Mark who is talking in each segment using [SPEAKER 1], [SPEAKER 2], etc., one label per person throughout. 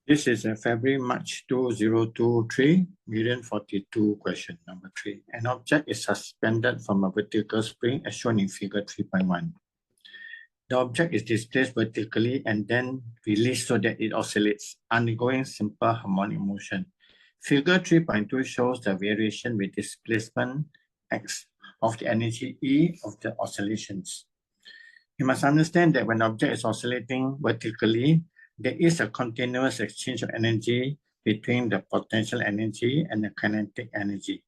[SPEAKER 1] This is a February-March 2023, million 42 question number 3. An object is suspended from a vertical spring as shown in figure 3.1. The object is displaced vertically and then released so that it oscillates, undergoing simple harmonic motion. Figure 3.2 shows the variation with displacement x of the energy E of the oscillations. You must understand that when the object is oscillating vertically, there is a continuous exchange of energy between the potential energy and the kinetic energy.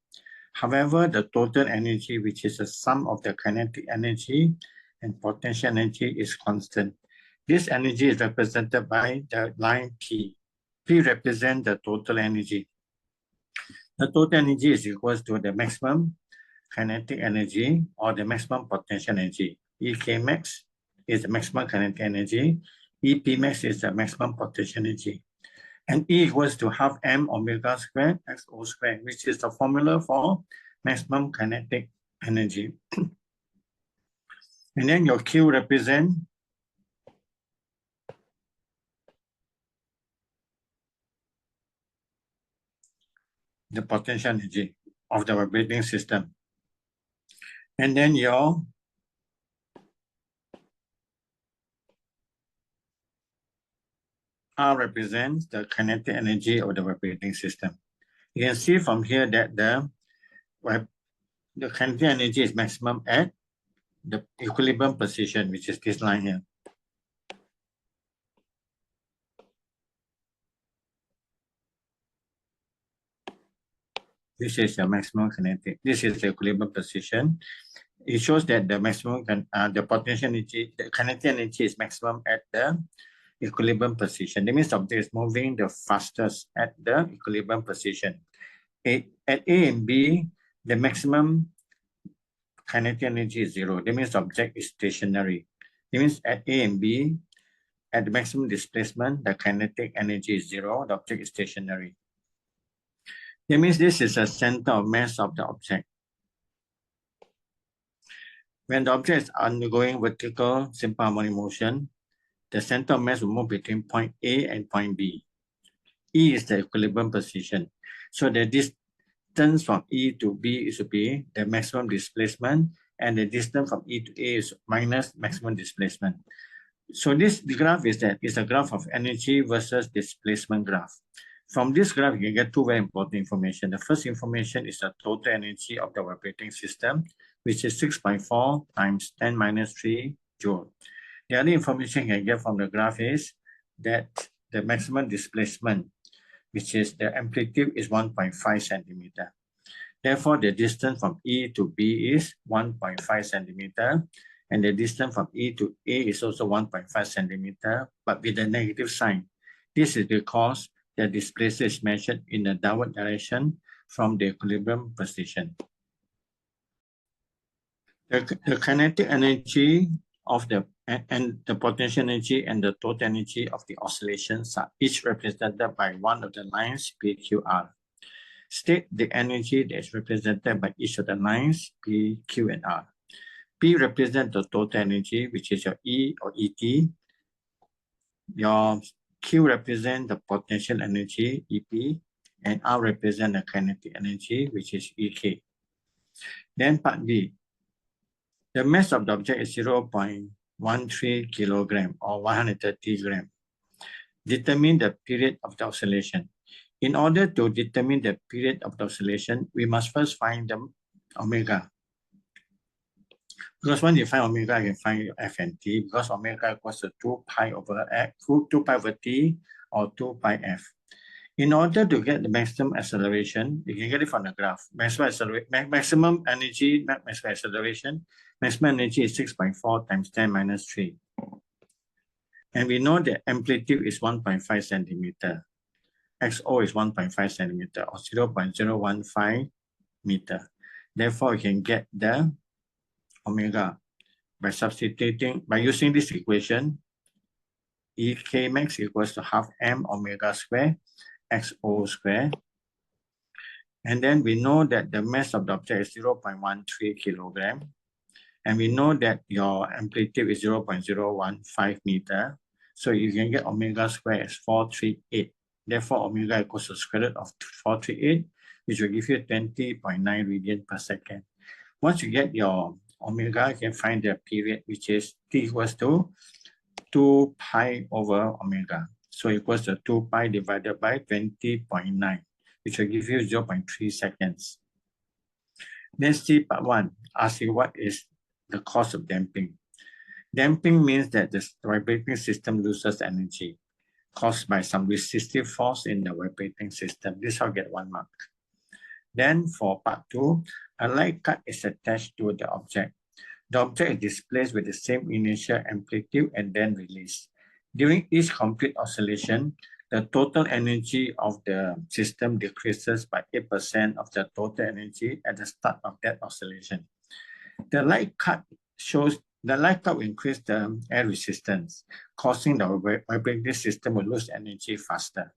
[SPEAKER 1] However, the total energy, which is the sum of the kinetic energy and potential energy, is constant. This energy is represented by the line P. P represents the total energy. The total energy is equal to the maximum kinetic energy or the maximum potential energy. EK max is the maximum kinetic energy. EP max is the maximum potential energy. And E equals to half m omega squared XO squared, which is the formula for maximum kinetic energy. And then your Q represent the potential energy of the vibrating system. And then your R represents the kinetic energy of the vibrating system. You can see from here that the kinetic energy is maximum at the equilibrium position, which is this line here. This is the maximum kinetic. This is the equilibrium position. It shows that the maximum the potential energy, the kinetic energy is maximum at the equilibrium position. That means the object is moving the fastest at the equilibrium position. At A and B, the maximum kinetic energy is 0. That means the object is stationary. That means at A and B, at the maximum displacement, the kinetic energy is 0. The object is stationary. That means this is the center of mass of the object. When the object is undergoing vertical simple harmonic motion, the center of mass will move between point A and point B. E is the equilibrium position. So the distance from E to B is to be the maximum displacement, and the distance from E to A is minus maximum displacement. So this graph is a graph of energy versus displacement graph. From this graph, you can get two very important information. The first information is the total energy of the vibrating system, which is 6.4 times 10 minus 3 joule. The other information you can get from the graph is that the maximum displacement, which is the amplitude, is 1.5 centimeter. Therefore, the distance from E to B is 1.5 centimeter, and the distance from E to A is also 1.5 centimeter, but with a negative sign. This is because the displacement is measured in the downward direction from the equilibrium position. The kinetic energy of the potential energy and the total energy of the oscillations are each represented by one of the lines P, Q, R. State the energy that is represented by each of the lines P, Q, and R. P represents the total energy, which is your E or ET. Your Q represents the potential energy, EP, and R represents the kinetic energy, which is EK. Then part B. The mass of the object is 0.13 kilogram or 130 gram. Determine the period of the oscillation. In order to determine the period of the oscillation, we must first find the omega. Because when you find omega, you can find your F and T, because omega equals to 2 pi over F, 2 pi over T or 2 pi F. In order to get the maximum acceleration, you can get it from the graph. Maximum energy, not maximum acceleration. Maximum energy is 6.4 times 10 minus 3. And we know the amplitude is 1.5 centimeter. XO is 1.5 centimeter or 0.015 meter. Therefore, you can get the omega by substituting, by using this equation, EK max equals to half m omega square XO square. And then we know that the mass of the object is 0.13 kilogram. And we know that your amplitude is 0.015 meter. So you can get omega square as 438 Therefore, omega equals to square root of 438, which will give you 20.9 radian per second. Once you get your omega, you can find the period, which is t equals to 2 pi over omega. So equals to 2 pi divided by 20.9, which will give you 0.3 seconds. Let's see part 1. Ask you what is the cause of damping. Damping means that the vibrating system loses energy caused by some resistive force in the vibrating system. This will get 1 mark. Then for part 2, a light cut is attached to the object. The object is displaced with the same initial amplitude and then released. During each complete oscillation, the total energy of the system decreases by 8% of the total energy at the start of that oscillation. The light cut will increase the air resistance, causing the vibrating system to lose energy faster.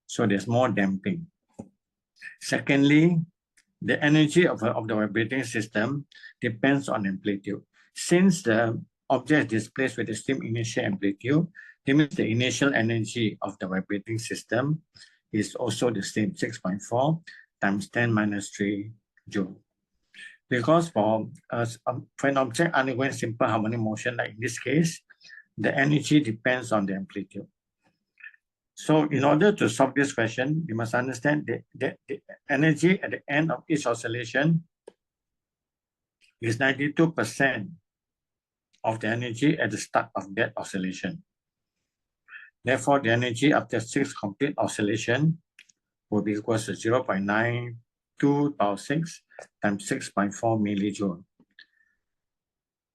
[SPEAKER 1] So there's more damping. Secondly, the energy of the vibrating system depends on amplitude. Since the object is displaced with the same initial amplitude, that means the initial energy of the vibrating system is also the same, 6.4 times 10 minus 3 joule. Because for an object undergoing simple harmonic motion, like in this case, the energy depends on the amplitude. So in order to solve this question, you must understand that the energy at the end of each oscillation is 92% of the energy at the start of that oscillation. Therefore, the energy after 6 complete oscillation will be equal to 0.92 power 6 times 6.4 millijoule.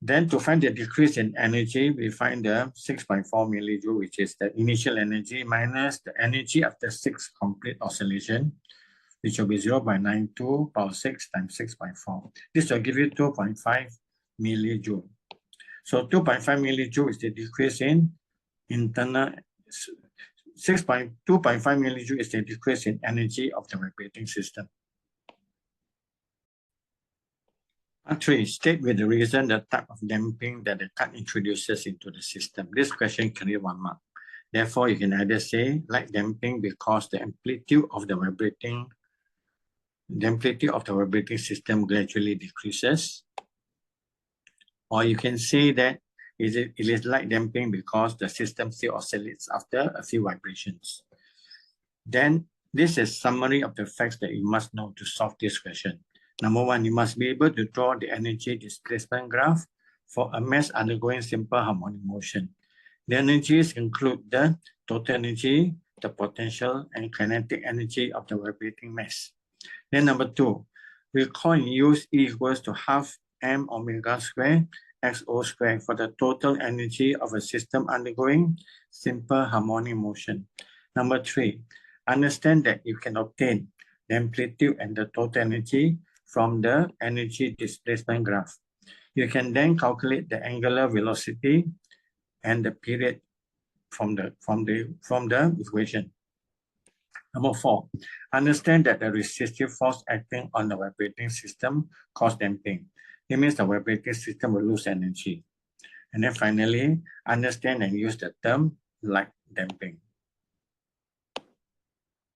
[SPEAKER 1] Then to find the decrease in energy, we find the 6.4 millijoule, which is the initial energy minus the energy after 6 complete oscillation, which will be 0.92 power 6 times 6.4. This will give you 2.5 millijoule. So 2.5 millijoule is the decrease in internal, 2.5 millijoule is the decrease in energy of the vibrating system. Part 3, state with the reason the type of damping that the cut introduces into the system. This question carries 1 mark. Therefore, you can either say light damping because the amplitude of the vibrating system gradually decreases. Or you can say that it is light damping because the system still oscillates after a few vibrations. Then this is summary of the facts that you must know to solve this question. Number 1, you must be able to draw the energy displacement graph for a mass undergoing simple harmonic motion. The energies include the total energy, the potential, and kinetic energy of the vibrating mass. Then number 2, recall and use E equals to half m omega square xo square for the total energy of a system undergoing simple harmonic motion. Number 3, understand that you can obtain the amplitude and the total energy from the energy displacement graph. You can then calculate the angular velocity and the period from the equation. Number 4, understand that the resistive force acting on the vibrating system causes damping. It means the vibrating system will lose energy. And then finally, understand and use the term light damping.